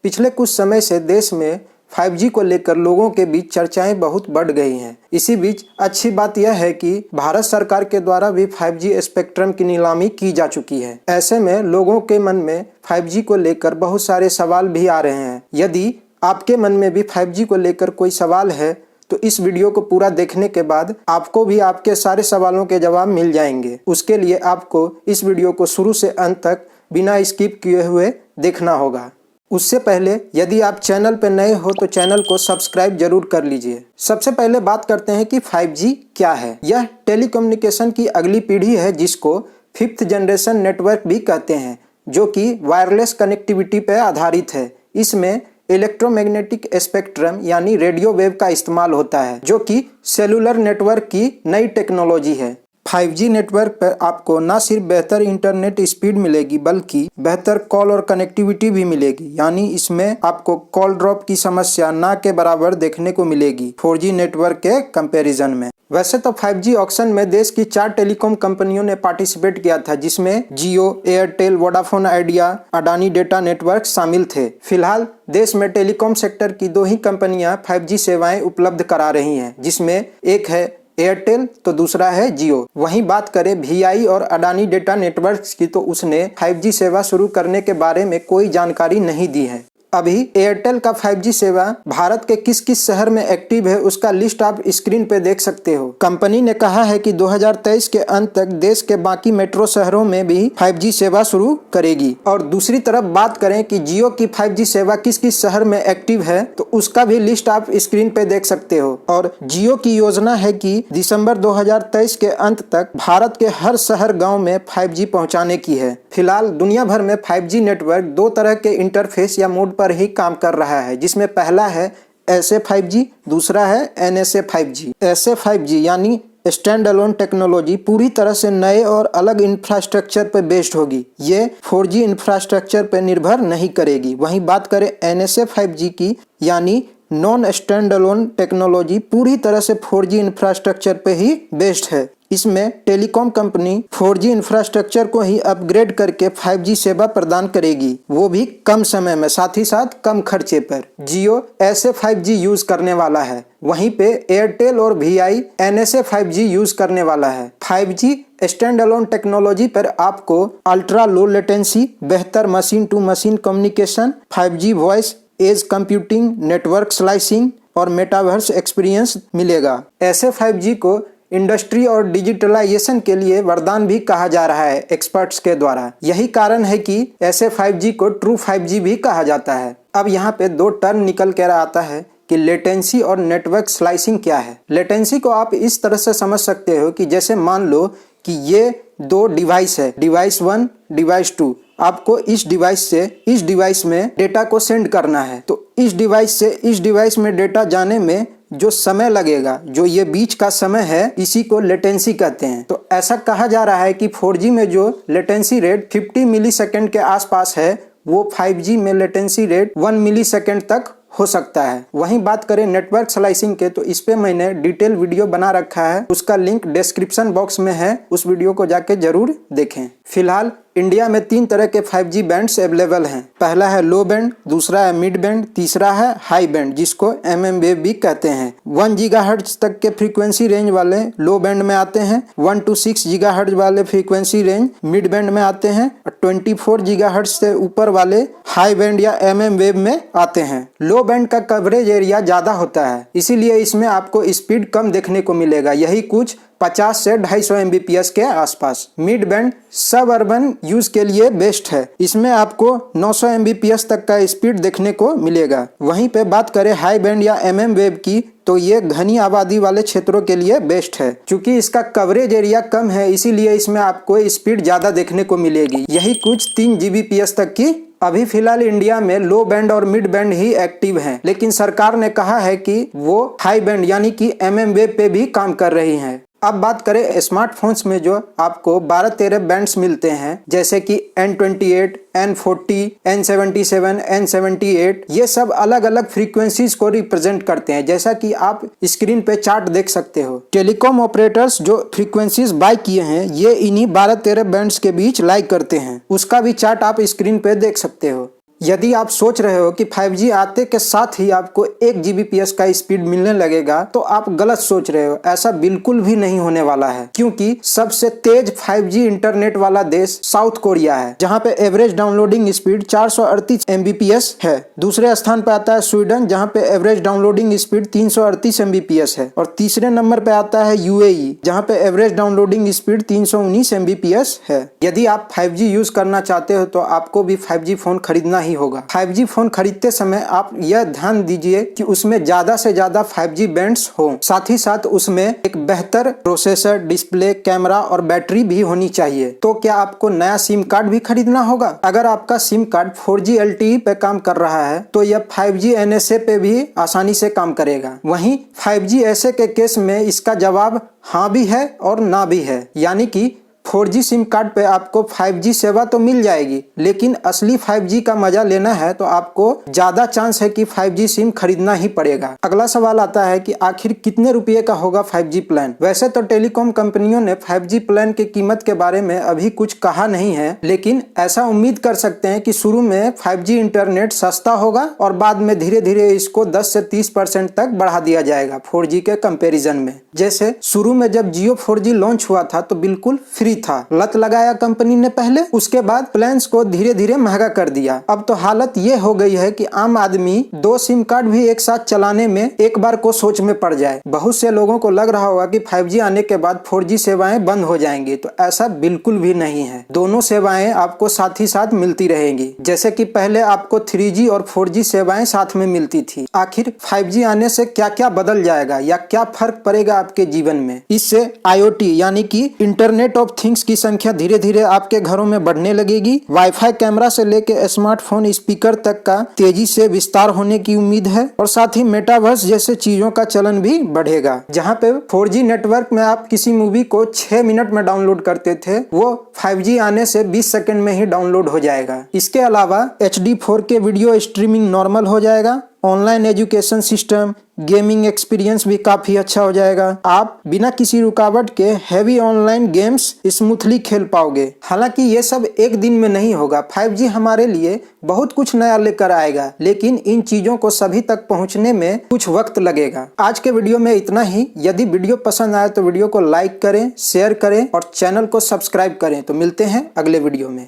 पिछले कुछ समय से देश में 5G को लेकर लोगों के बीच चर्चाएं बहुत बढ़ गई हैं। इसी बीच अच्छी बात यह है कि भारत सरकार के द्वारा भी 5G स्पेक्ट्रम की नीलामी की जा चुकी है। ऐसे में लोगों के मन में 5G को लेकर बहुत सारे सवाल भी आ रहे हैं। यदि आपके मन में भी 5G को लेकर कोई सवाल है तो इस वीडियो को पूरा देखने के बाद आपको भी आपके सारे सवालों के जवाब मिल जाएंगे। उसके लिए आपको इस वीडियो को शुरू से अंत तक बिना स्किप किए हुए देखना होगा। उससे पहले यदि आप चैनल पर नए हो तो चैनल को सब्सक्राइब जरूर कर लीजिए। सबसे पहले बात करते हैं कि 5G क्या है। यह टेलीकम्युनिकेशन की अगली पीढ़ी है जिसको 5th जनरेशन नेटवर्क भी कहते हैं, जो कि वायरलेस कनेक्टिविटी पर आधारित है। इसमें इलेक्ट्रोमैग्नेटिक स्पेक्ट्रम यानी रेडियो वेव का इस्तेमाल होता है, जो कि सेलुलर नेटवर्क की नई टेक्नोलॉजी है। 5G नेटवर्क पर आपको न सिर्फ बेहतर इंटरनेट स्पीड मिलेगी बल्कि बेहतर कॉल और कनेक्टिविटी भी मिलेगी, यानी इसमें आपको कॉल ड्रॉप की समस्या ना के बराबर देखने को मिलेगी 4G नेटवर्क के कंपैरिजन में। वैसे तो 5G ऑक्शन में देश की 4 टेलीकॉम कंपनियों ने पार्टिसिपेट किया था, जिसमें Jio, Airtel, Vodafone Idea, Adani data network शामिल थे। फिलहाल देश में टेलीकॉम सेक्टर की 2 ही कंपनियां 5G सेवाएं उपलब्ध करा रही हैं, जिसमें एक है एयरटेल तो दूसरा है जियो। वहीं बात करें VI और अडानी डेटा नेटवर्क्स की तो उसने 5G सेवा शुरू करने के बारे में कोई जानकारी नहीं दी है। अभी एयरटेल का 5G सेवा भारत के किस किस शहर में एक्टिव है उसका लिस्ट आप स्क्रीन पे देख सकते हो। कंपनी ने कहा है कि 2023 के अंत तक देश के बाकी मेट्रो शहरों में भी 5G सेवा शुरू करेगी। और दूसरी तरफ बात करें कि जियो की 5G सेवा किस किस शहर में एक्टिव है तो उसका भी लिस्ट आप स्क्रीन पे देख सकते हो। और जियो की योजना है कि दिसंबर 2023 के अंत तक भारत के हर शहर गाँव में 5G पहुँचाने की है। फिलहाल दुनिया भर में 5G नेटवर्क 2 तरह के इंटरफेस या मोड पर ही काम कर रहा है, जिसमें पहला है SA 5G, दूसरा है NSA 5G। SA 5G यानी स्टैंड अलोन टेक्नोलॉजी पूरी तरह से नए और अलग इंफ्रास्ट्रक्चर पर बेस्ड होगी। ये 4G इंफ्रास्ट्रक्चर पर निर्भर नहीं करेगी। वहीं बात करें NSA 5G की यानी नॉन स्टैंड अलोन टेक्नोलॉजी पूरी तरह से 4G इंफ्रास्ट्रक्चर पे ही बेस्ड है। इसमें टेलीकॉम कंपनी 4G इंफ्रास्ट्रक्चर को ही अपग्रेड करके 5G सेवा प्रदान करेगी, वो भी कम समय में, साथ ही साथ कम खर्चे पर। जियो SA 5G यूज करने वाला है, वहीं पे एयरटेल और VI NSA 5G यूज करने वाला है। 5G स्टैंड अलोन टेक्नोलॉजी पर आपको अल्ट्रा लो लेटेंसी, बेहतर machine to machine communication, 5G voice edge computing, network slicing और मेटावर्स एक्सपीरियंस मिलेगा। ऐसे 5G को इंडस्ट्री और डिजिटलाइजेशन के लिए वरदान भी कहा जा रहा है एक्सपर्ट्स के द्वारा। यही कारण है कि ऐसे 5G को ट्रू 5G भी कहा जाता है। अब यहाँ पे 2 टर्म निकल कर आता है कि लेटेंसी और नेटवर्क स्लाइसिंग क्या है। लेटेंसी को आप इस तरह से समझ सकते हो कि जैसे मान लो कि ये 2 डिवाइस है, डिवाइस 1, डिवाइस 2। आपको इस डिवाइस से इस डिवाइस में डेटा को सेंड करना है, तो इस डिवाइस से इस डिवाइस में डेटा जाने में जो समय लगेगा, जो ये बीच का समय है, इसी को लेटेंसी कहते हैं। तो ऐसा कहा जा रहा है कि 4G में जो लेटेंसी रेट 50 मिलीसेकंड के आसपास है, वो 5G में लेटेंसी रेट 1 मिलीसेकंड तक हो सकता है। वहीं बात करें नेटवर्क स्लाइसिंग के तो इस पे मैंने डिटेल वीडियो बना रखा है, उसका लिंक डिस्क्रिप्शन बॉक्स में है, उस वीडियो को जाके जरूर देखें। फिलहाल इंडिया में 3 तरह के 5G बैंड्स अवेलेबल हैं। पहला है लो बैंड, दूसरा है मिड बैंड, तीसरा है हाई बैंड, जिसको MM वेव भी कहते हैं। 1 GHz तक के फ्रीक्वेंसी रेंज वाले लो बैंड में आते हैं, 1 to 6 GHz वाले फ्रीक्वेंसी रेंज मिड बैंड में आते हैं, और 24 GHz से ऊपर वाले हाई बैंड या MM वेव में आते हैं। लो बैंड का कवरेज एरिया ज्यादा होता है, इसीलिए इसमें आपको स्पीड कम देखने को मिलेगा, यही कुछ 50 से 250 Mbps के आसपास। मिड बैंड सब अर्बन यूज के लिए बेस्ट है, इसमें आपको 900 Mbps तक का स्पीड देखने को मिलेगा। वहीं पे बात करें हाई बैंड या MM वेव की तो ये घनी आबादी वाले क्षेत्रों के लिए बेस्ट है। चूंकि इसका कवरेज एरिया कम है इसीलिए इसमें आपको स्पीड ज्यादा देखने को मिलेगी, यही कुछ 3 Gbps तक की। अभी फिलहाल इंडिया में लो बैंड और मिड बैंड ही एक्टिव हैं, लेकिन सरकार ने कहा है कि वो हाई बैंड यानी कि MM वेव पे भी काम कर रही है। अब बात करें स्मार्टफोन्स में जो आपको 12-13 बैंड्स मिलते हैं, जैसे कि N28, N40, N77, N78, ये सब अलग अलग फ्रीक्वेंसीज को रिप्रेजेंट करते हैं, जैसा कि आप स्क्रीन पे चार्ट देख सकते हो। टेलीकॉम ऑपरेटर्स जो फ्रीक्वेंसीज बाय किए हैं ये इन्हीं 12-13 बैंड्स के बीच लाई करते हैं, उसका भी चार्ट आप स्क्रीन पे देख सकते हो। यदि आप सोच रहे हो कि 5G आते के साथ ही आपको 1 Gbps का स्पीड मिलने लगेगा तो आप गलत सोच रहे हो। ऐसा बिल्कुल भी नहीं होने वाला है, क्योंकि सबसे तेज 5G इंटरनेट वाला देश साउथ कोरिया है, जहां पे एवरेज डाउनलोडिंग स्पीड 438 Mbps है। दूसरे स्थान पे आता है स्वीडन, जहां पे एवरेज डाउनलोडिंग स्पीड 338 Mbps है। और तीसरे नंबर पे आता है UAE, जहां पे एवरेज डाउनलोडिंग स्पीड 319 Mbps है। यदि आप 5G यूज करना चाहते हो तो आपको भी 5G फोन खरीदना ही होगा। 5G फोन खरीदते समय आप यह ध्यान दीजिए कि उसमें ज्यादा से ज्यादा 5G बैंड्स हो, साथ ही साथ उसमें एक बेहतर प्रोसेसर, डिस्प्ले, कैमरा और बैटरी भी होनी चाहिए। तो क्या आपको नया सिम कार्ड भी खरीदना होगा? अगर आपका सिम कार्ड 4G LTE पे काम कर रहा है तो यह 5G NSA पे भी आसानी से काम करेगा। वहीं 5G ऐसे के केस में इसका जवाब हाँ भी है और ना भी है, यानी कि 4G सिम कार्ड पे आपको 5G सेवा तो मिल जाएगी, लेकिन असली 5G का मजा लेना है तो आपको ज्यादा चांस है कि 5G सिम खरीदना ही पड़ेगा। अगला सवाल आता है कि आखिर कितने रुपए का होगा 5G प्लान। वैसे तो टेलीकॉम कंपनियों ने 5G प्लान की कीमत के बारे में अभी कुछ कहा नहीं है, लेकिन ऐसा उम्मीद कर सकते हैं कि शुरू में 5G इंटरनेट सस्ता होगा और बाद में धीरे धीरे इसको 10 से 30% तक बढ़ा दिया जाएगा 4G के कंपेरिजन में। जैसे शुरू में जब जियो 4G लॉन्च हुआ था तो बिल्कुल फ्री था, लत लगाया कंपनी ने पहले, उसके बाद प्लान्स को धीरे धीरे महंगा कर दिया। अब तो हालत ये हो गई है कि आम आदमी 2 सिम कार्ड भी एक साथ चलाने में एक बार को सोच में पड़ जाए। बहुत से लोगों को लग रहा होगा कि 5G आने के बाद 4G सेवाएं बंद हो जाएंगी, तो ऐसा बिल्कुल भी नहीं है। दोनों सेवाएं आपको साथ ही साथ मिलती रहेंगी, जैसे कि पहले आपको 3G और 4G सेवाएं साथ में मिलती थी। आखिर 5G आने से क्या क्या बदल जाएगा या क्या फर्क पड़ेगा आपके जीवन में? इससे IoT यानी कि इंटरनेट ऑफ थिंग्स की संख्या धीरे धीरे आपके घरों में बढ़ने लगेगी। वाईफाई कैमरा से लेके स्मार्टफोन स्पीकर तक का तेजी से विस्तार होने की उम्मीद है और साथ ही मेटावर्स जैसे चीजों का चलन भी बढ़ेगा। जहां पे 4G नेटवर्क में आप किसी मूवी को 6 मिनट में डाउनलोड करते थे, वो 5G आने से 20 सेकंड में ही डाउनलोड हो जाएगा। इसके अलावा HD 4K video streaming normal हो जाएगा। Online education system, gaming experience भी काफी अच्छा हो जाएगा। आप बिना किसी रुकावट के हैवी ऑनलाइन गेम्स स्मूथली खेल पाओगे। हालांकि ये सब एक दिन में नहीं होगा। 5G हमारे लिए बहुत कुछ नया लेकर आएगा, लेकिन इन चीजों को सभी तक पहुंचने में कुछ वक्त लगेगा। आज के वीडियो में इतना ही। यदि वीडियो पसंद आए तो वीडियो को लाइक करें, शेयर करें और चैनल को सब्सक्राइब करें। तो मिलते हैं अगले वीडियो में।